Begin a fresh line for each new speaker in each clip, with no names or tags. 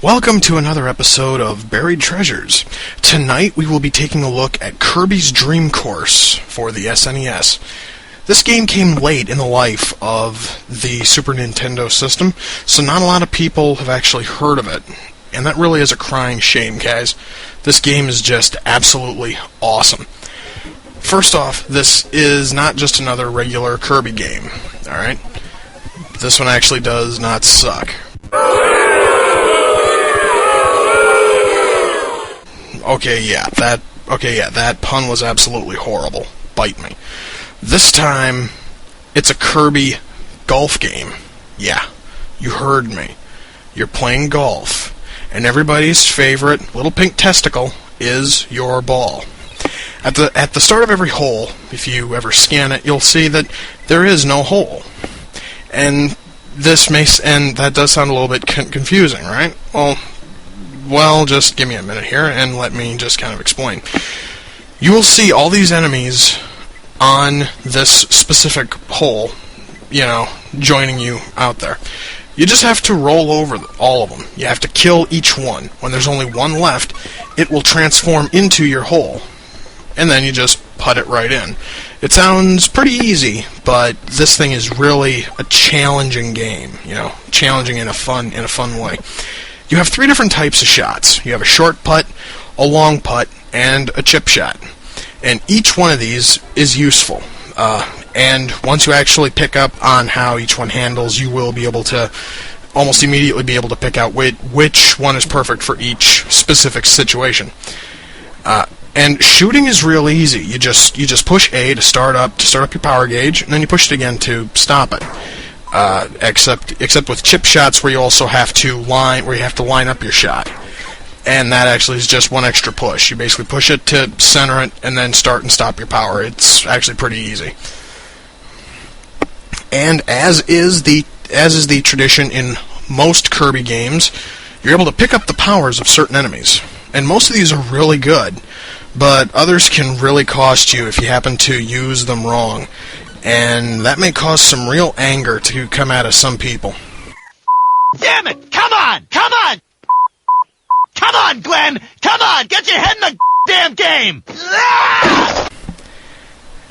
Welcome to another episode of Buried Treasures. Tonight we will be taking a look at Kirby's Dream Course for the SNES. This game came late in the life of the Super Nintendo system, so not a lot of people have actually heard of it. And that really is a crying shame, guys. This game is just absolutely awesome. First off, this is not just another regular Kirby game, alright? This one actually does not suck. Okay, that pun was absolutely horrible. Bite me. This time, it's a Kirby golf game. Yeah, you heard me. You're playing golf, and everybody's favorite little pink testicle is your ball. At the start of every hole, if you ever scan it, you'll see that there is no hole. And that does sound a little bit confusing, right? Well, just give me a minute here, and let me just kind of explain. You will see all these enemies on this specific hole, joining you out there. You just have to roll over all of them. You have to kill each one. When there's only one left, it will transform into your hole. And then you just put it right in. It sounds pretty easy, but this thing is really a challenging game, challenging in a fun way. You have three different types of shots. You have a short putt, a long putt, and a chip shot. And each one of these is useful. And once you actually pick up on how each one handles, you will be able to almost immediately be able to pick out which one is perfect for each specific situation. And shooting is real easy. You just push A to start up your power gauge, and then you push it again to stop it. Except with chip shots, where you also have to line up your shot, and that actually is just one extra push. You basically push it to center it, and then start and stop your power. It's actually pretty easy. And as is the tradition in most Kirby games, you're able to pick up the powers of certain enemies, and most of these are really good, but others can really cost you if you happen to use them wrong. And that may cause some real anger to come out of some people.
Damn it! Come on! Come on! Come on, Glenn! Come on! Get your head in the damn game! Ah!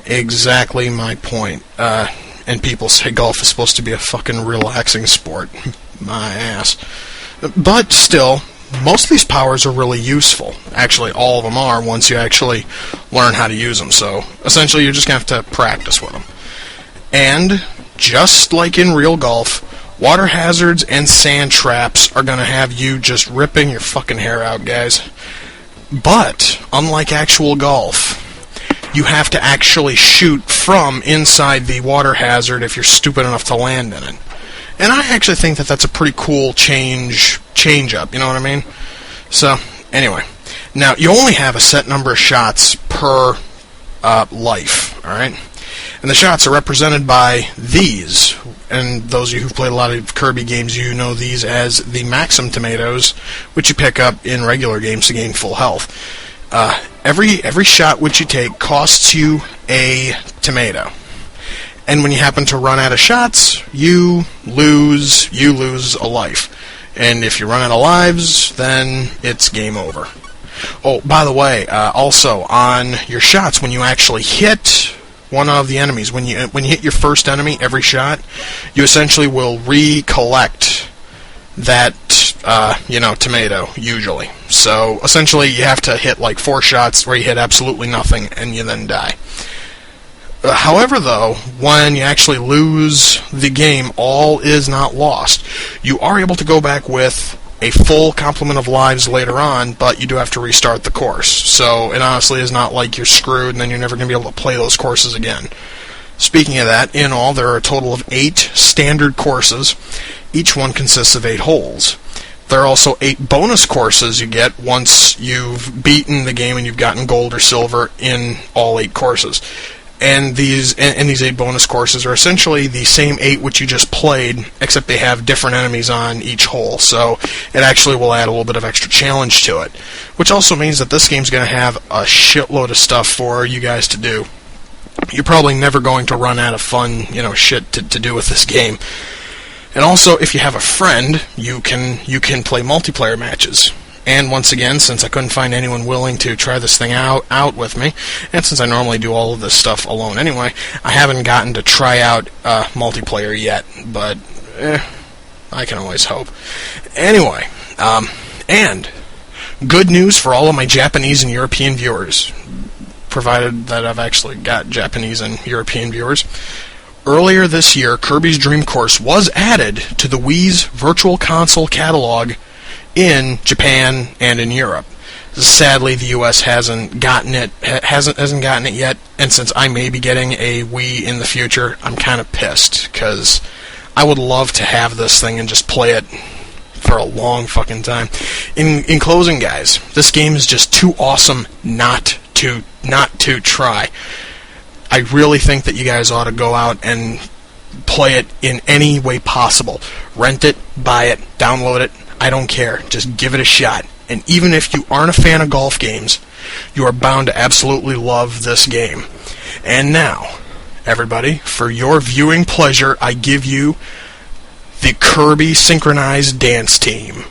Exactly my point. And people say golf is supposed to be a fucking relaxing sport. My ass. But still, most of these powers are really useful. Actually, all of them are once you actually learn how to use them. So, essentially, you're just going to have to practice with them. And, just like in real golf, water hazards and sand traps are going to have you just ripping your fucking hair out, guys. But, unlike actual golf, you have to actually shoot from inside the water hazard if you're stupid enough to land in it. And I actually think that that's a pretty cool change up, you know what I mean? So, anyway. Now, you only have a set number of shots per life, alright? And the shots are represented by these. And those of you who've played a lot of Kirby games, you know these as the Maxim tomatoes, which you pick up in regular games to gain full health. Every shot which you take costs you a tomato. And when you happen to run out of shots, you lose a life. And if you run out of lives, then it's game over. Oh, by the way, also on your shots, when you actually hit one of the enemies, when you hit your first enemy every shot, you essentially will recollect that tomato usually. So essentially, you have to hit like 4 shots where you hit absolutely nothing, and you then die. However, though, when you actually lose the game, all is not lost. You are able to go back with a full complement of lives later on, but you do have to restart the course. So it honestly is not like you're screwed and then you're never going to be able to play those courses again. Speaking of that, in all, there are a total of 8 standard courses. Each one consists of 8 holes. There are also 8 bonus courses you get once you've beaten the game and you've gotten gold or silver in all 8 courses. And these 8 bonus courses are essentially the same 8 which you just played, except they have different enemies on each hole. So it actually will add a little bit of extra challenge to it. Which also means that this game's going to have a shitload of stuff for you guys to do. You're probably never going to run out of fun, shit to do with this game. And also, if you have a friend, you can play multiplayer matches. And once again, since I couldn't find anyone willing to try this thing out with me, and since I normally do all of this stuff alone anyway, I haven't gotten to try out multiplayer yet, but I can always hope. Anyway, and good news for all of my Japanese and European viewers, provided that I've actually got Japanese and European viewers. Earlier this year, Kirby's Dream Course was added to the Wii's Virtual Console catalog in Japan and in Europe. Sadly, the U.S. hasn't gotten it yet, and since I may be getting a Wii in the future, I'm kind of pissed, because I would love to have this thing and just play it for a long fucking time. In closing, guys, this game is just too awesome not to try. I really think that you guys ought to go out and play it in any way possible. Rent it, buy it, download it, I don't care. Just give it a shot. And even if you aren't a fan of golf games, you are bound to absolutely love this game. And now, everybody, for your viewing pleasure, I give you the Kirby Synchronized Dance Team.